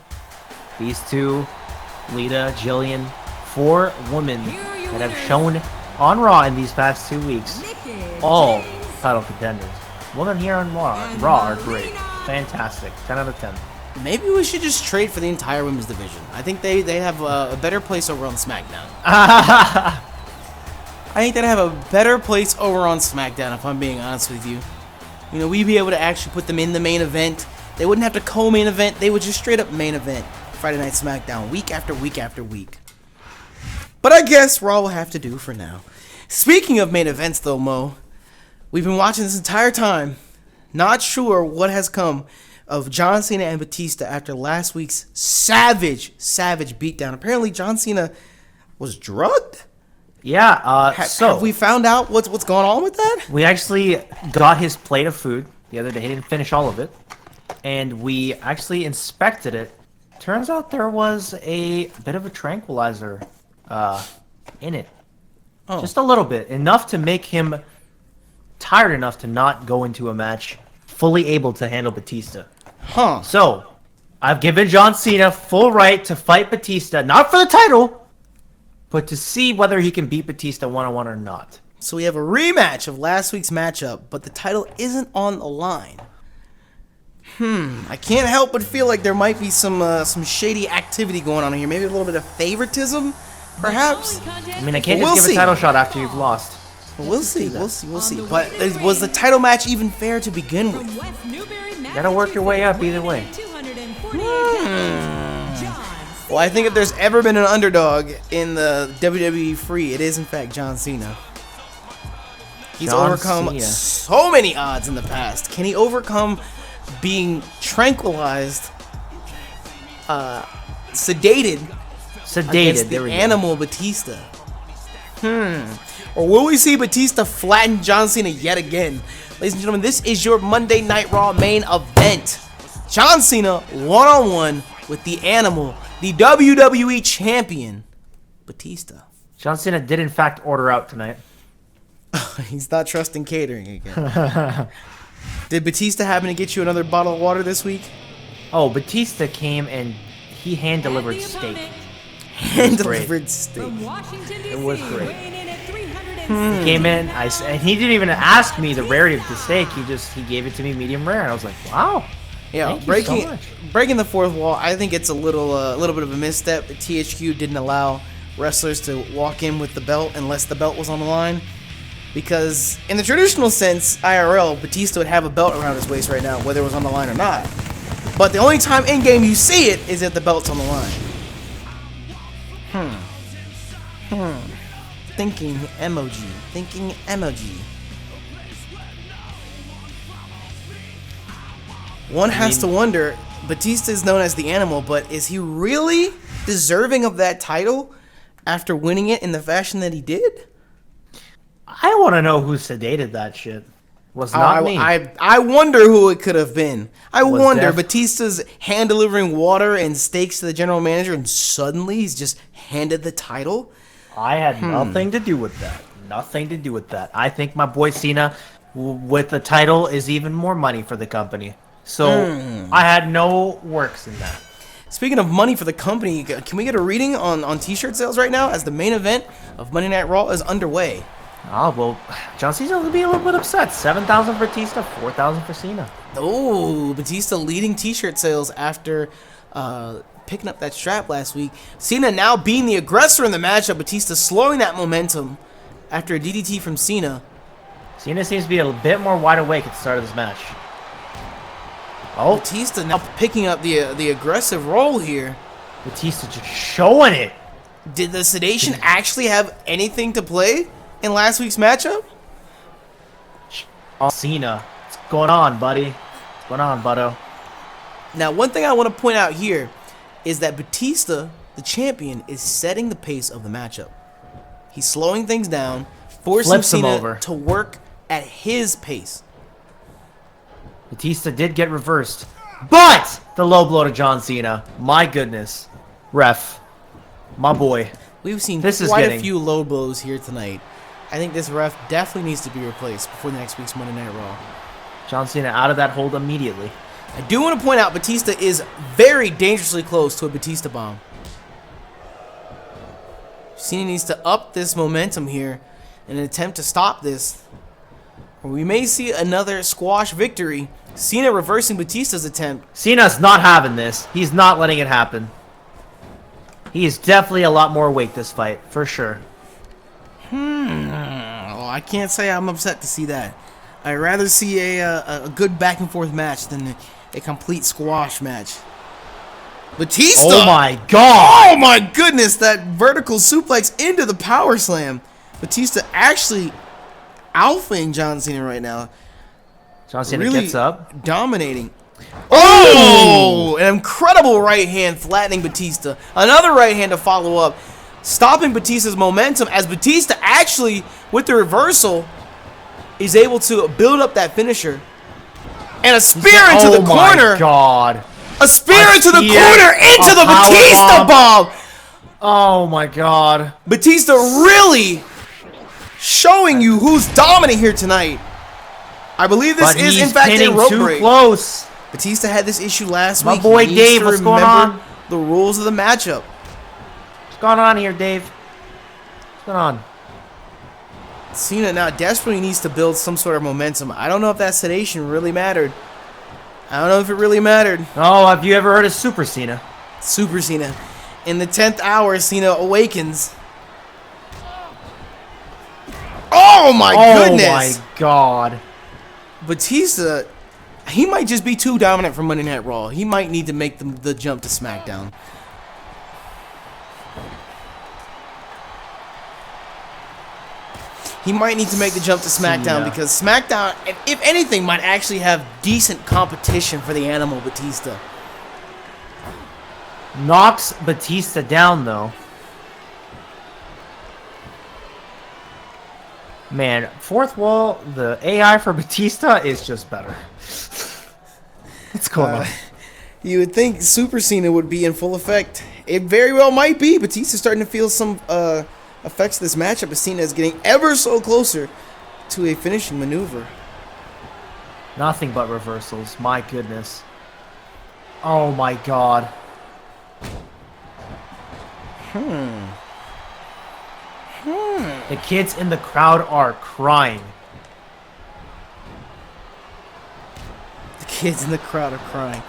these two, Lita, Jillian, 4 women that have shown on Raw in these past 2 weeks, all title contenders. Women here on Raw are great. Fantastic. 10 out of 10. Maybe we should just trade for the entire women's division. I think they have a better place over on SmackDown. I think they'd have a better place over on SmackDown, if I'm being honest with you. You know, we'd be able to actually put them in the main event. They wouldn't have to co-main event. They would just straight up main event Friday Night SmackDown week after week after week. But I guess Raw will have to do for now. Speaking of main events, though, Mo, we've been watching this entire time, not sure what has come of John Cena and Batista after last week's savage beatdown. Apparently, John Cena was drugged. Yeah. Have we found out what's going on with that? We actually got his plate of food the other day. He didn't finish all of it, and we actually inspected it. Turns out there was a bit of a tranquilizer in it. Oh. Just a little bit. Enough to make him tired enough to not go into a match fully able to handle Batista. Huh. So, I've given John Cena full right to fight Batista, not for the title, but to see whether he can beat Batista one-on-one or not. So we have a rematch of last week's matchup, but the title isn't on the line. I can't help but feel like there might be some shady activity going on here. Maybe a little bit of favoritism, perhaps. I mean, I can't just give a title shot after you've lost. We'll see. We'll see. But was the title match even fair to begin with? You gotta work your way up either way. Well, I think if there's ever been an underdog in the WWE free, it is in fact John Cena. He's overcome so many odds in the past. Can he overcome being tranquilized, sedated against the animal Batista? Or will we see Batista flatten John Cena yet again? Ladies and gentlemen, this is your Monday Night Raw main event. John Cena one-on-one with the animal, the WWE champion, Batista. John Cena did in fact order out tonight. He's not trusting catering again. Did Batista happen to get you another bottle of water this week? Oh, Batista came and he hand-delivered steak. Hand-delivered steak. It was great. He came in, and he didn't even ask me the rarity of the steak. He gave it to me medium rare, and I was like, wow. Yeah, breaking the fourth wall. I think it's a little bit of a misstep. The THQ didn't allow wrestlers to walk in with the belt unless the belt was on the line. Because in the traditional sense, IRL, Batista would have a belt around his waist right now, whether it was on the line or not. But the only time in-game you see it is if the belt's on the line. Thinking emoji. One has to wonder, Batista is known as the animal, but is he really deserving of that title after winning it in the fashion that he did? I want to know who sedated that shit. Was not me. I wonder who it could have been. I wonder, Batista's hand-delivering water and steaks to the general manager, and suddenly he's just handed the title? I had nothing to do with that. Nothing to do with that. I think my boy Cena, with the title, is even more money for the company. So I had no works in that. Speaking of money for the company, can we get a reading on T-shirt sales right now as the main event of Monday Night Raw is underway? Oh, well, John Cena's going to be a little bit upset. 7,000 for Batista, 4,000 for Cena. Oh, Batista leading T-shirt sales after picking up that strap last week. Cena now being the aggressor in the matchup. Batista slowing that momentum after a DDT from Cena. Cena seems to be a bit more wide awake at the start of this match. Oh, Batista now picking up the aggressive role here. Batista just showing it. Did the sedation actually have anything to play in last week's matchup? Oh, Cena. What's going on, buddy? What's going on, buddo? Now, one thing I want to point out here is that Batista, the champion, is setting the pace of the matchup. He's slowing things down, forcing Cena to work at his pace. Batista did get reversed, but the low blow to John Cena. My goodness. Ref. My boy. We've seen quite a few low blows here tonight. I think this ref definitely needs to be replaced before next week's Monday Night Raw. John Cena out of that hold immediately. I do want to point out Batista is very dangerously close to a Batista bomb. Cena needs to up this momentum here in an attempt to stop this. Or we may see another squash victory. Cena reversing Batista's attempt. Cena's not having this. He's not letting it happen. He is definitely a lot more awake this fight, for sure. Well, I can't say I'm upset to see that. I'd rather see a good back and forth match than a complete squash match. Batista! Oh my god! Oh my goodness, that vertical suplex into the power slam. Batista actually alphaing John Cena right now. John Cena gets up. Dominating. Oh! An incredible right hand flattening Batista. Another right hand to follow up. Stopping Batista's momentum as Batista actually, with the reversal, is able to build up that finisher. And a spear into the corner. Oh my god. A spear into the corner, into the Batista bomb. Oh my god. Batista really showing you who's dominant here tonight. I believe this is in fact a rope break. Close. Batista had this issue last week. My boy Dave, what's going on? The rules of the matchup. What's going on here, Dave? What's going on? Cena now desperately needs to build some sort of momentum. I don't know if that sedation really mattered. I don't know if it really mattered. Oh, have you ever heard of Super Cena? Super Cena. In the 10th hour, Cena awakens. Oh my goodness! Oh my god. Batista, he might just be too dominant for Monday Night Raw. He might need to make the jump to SmackDown. He might need to make the jump to SmackDown because SmackDown, if anything, might actually have decent competition for the Animal Batista. Knocks Batista down, though. Man, fourth wall, the AI for Batista is just better. What's going on? You would think Super Cena would be in full effect. It very well might be. Batista's starting to feel some effects of this matchup as Cena is getting ever so closer to a finishing maneuver. Nothing but reversals. My goodness. Oh my god. The kids in the crowd are crying. The kids in the crowd are crying.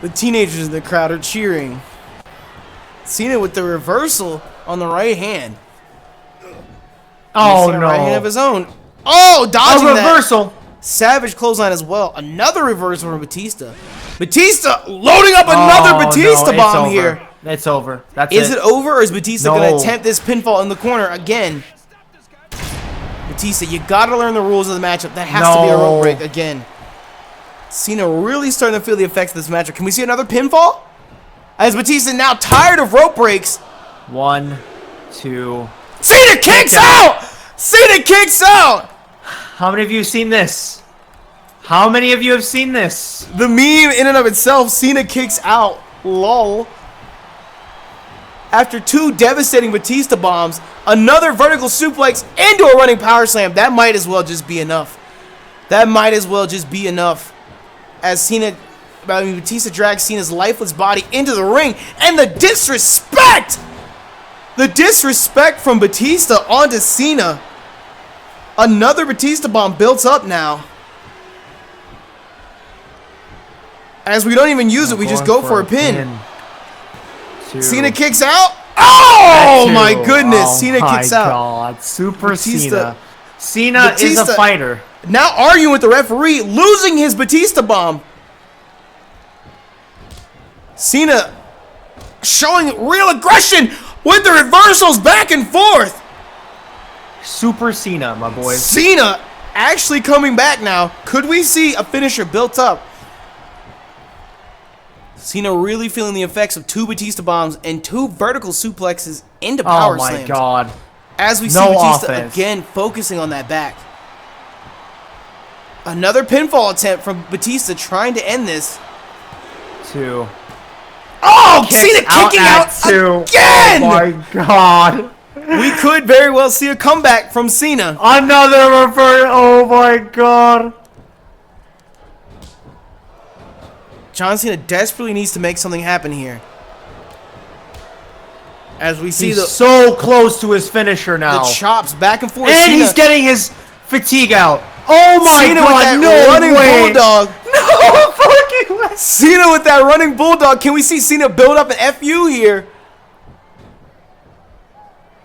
The teenagers in the crowd are cheering. Cena with the reversal on the right hand. Oh no. Right hand of his own. Oh, dodging a reversal. That. Savage clothesline as well. Another reversal from Batista. Batista loading up another Batista bomb here. It's over. That's Is it over, or is Batista No. going to attempt this pinfall in the corner again? Batista, you got to learn the rules of the matchup. That has to be a rope break again. Cena really starting to feel the effects of this matchup. Can we see another pinfall? As Batista now tired of rope breaks. 1, 2. Cena kicks out! Cena kicks out! How many of you have seen this? How many of you have seen this? The meme in and of itself, Cena kicks out. Lol. After 2 devastating Batista bombs, another vertical suplex into a running power slam. That might as well just be enough. That might as well just be enough. As Batista drags Cena's lifeless body into the ring. And the disrespect! The disrespect from Batista onto Cena. Another Batista bomb built up now. As we don't even use it, we just go for a pin. Cena kicks out. Oh my goodness! Cena kicks out. Oh my god! Super Batista. Cena is a fighter. Now arguing with the referee, losing his Batista bomb. Cena showing real aggression with the reversals back and forth. Super Cena, my boys. Cena actually coming back now. Could we see a finisher built up? Cena really feeling the effects of 2 Batista bombs and 2 vertical suplexes into power slams. Oh my god. As we see Batista again focusing on that back. Another pinfall attempt from Batista trying to end this. 2. Oh, Cena kicking out 2. again! Oh my god. We could very well see a comeback from Cena. Another reverse. Oh my god. John Cena desperately needs to make something happen here. As we see he's so close to his finisher now. The chops back and forth. And Cena, he's getting his fatigue out. Oh my Cena god, with that no running way. bulldog. No fucking way. Cena with that running bulldog. Can we see Cena build up an FU here?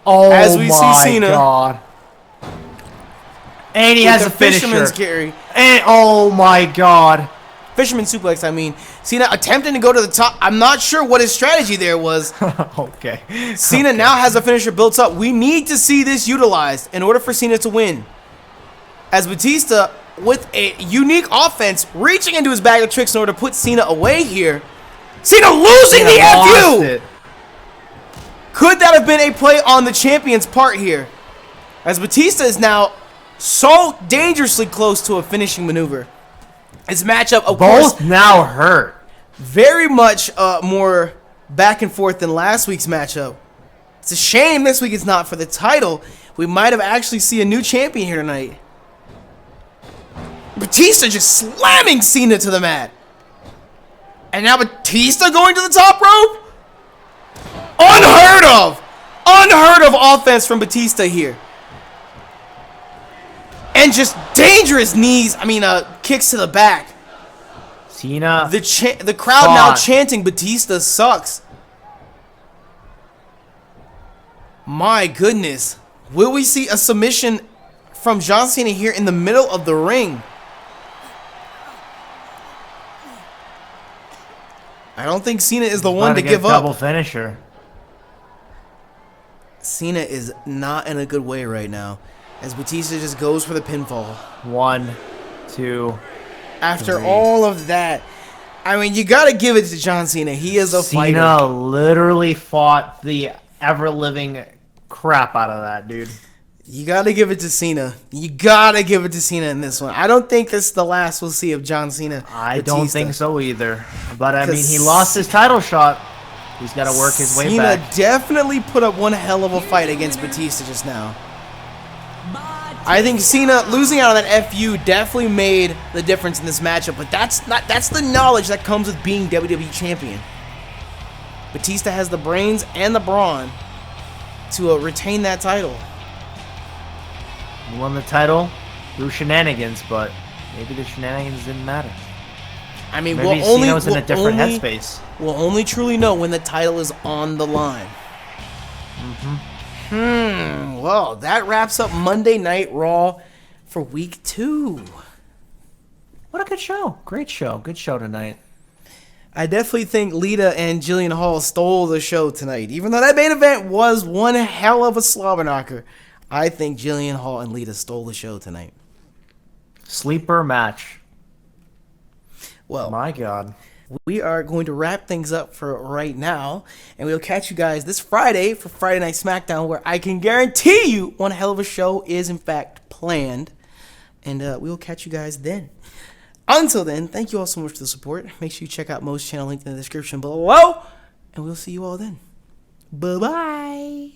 Oh as we see Cena. God. And he has a finisher. Fisherman's carry. And oh my god. Fisherman suplex, I mean. Cena attempting to go to the top. I'm not sure what his strategy there was. Okay. Cena now has a finisher built up. We need to see this utilized in order for Cena to win. As Batista, with a unique offense, reaching into his bag of tricks in order to put Cena away here. Cena losing the FU! Could that have been a play on the champion's part here? As Batista is now so dangerously close to a finishing maneuver. His matchup, of course, both now hurt. Very much more back and forth than last week's matchup. It's a shame this week it's not for the title. We might have actually see a new champion here tonight. Batista just slamming Cena to the mat. And now Batista going to the top rope? Unheard of! Unheard of offense from Batista here. And just dangerous knees. I mean, kicks to the back. Cena. The crowd now chanting Batista sucks. My goodness. Will we see a submission from John Cena here in the middle of the ring? I don't think Cena is the one to give up. Double finisher. Cena is not in a good way right now, as Batista just goes for the pinfall. 1, 2. After 3. all of that, I mean, you got to give it to John Cena. He is a fighter. Cena literally fought the ever-living crap out of that, dude. You got to give it to Cena. You got to give it to Cena in this one. I don't think this is the last we'll see of John Cena. I don't think so either. But, I mean, he lost his title shot. He's got to work his way back. Cena definitely put up one hell of a fight against Batista just now. I think Cena losing out on that FU definitely made the difference in this matchup, but that's the knowledge that comes with being WWE champion. Batista has the brains and the brawn to retain that title. He won the title through shenanigans, but maybe the shenanigans didn't matter. I mean, maybe Cena was in a different headspace. We'll only truly know when the title is on the line. Well, that wraps up Monday Night Raw for week 2. What a good show. Great show. Good show tonight. I definitely think Lita and Jillian Hall stole the show tonight. Even though that main event was one hell of a slobber knocker, I think Jillian Hall and Lita stole the show tonight. Sleeper match. Well, my God. We are going to wrap things up for right now, and we'll catch you guys this Friday for Friday Night SmackDown, where I can guarantee you one hell of a show is in fact planned, and we will catch you guys then. Until then, thank you all so much for the support. Make sure you check out Mo's channel, link in the description below, and we'll see you all then. Bye-bye.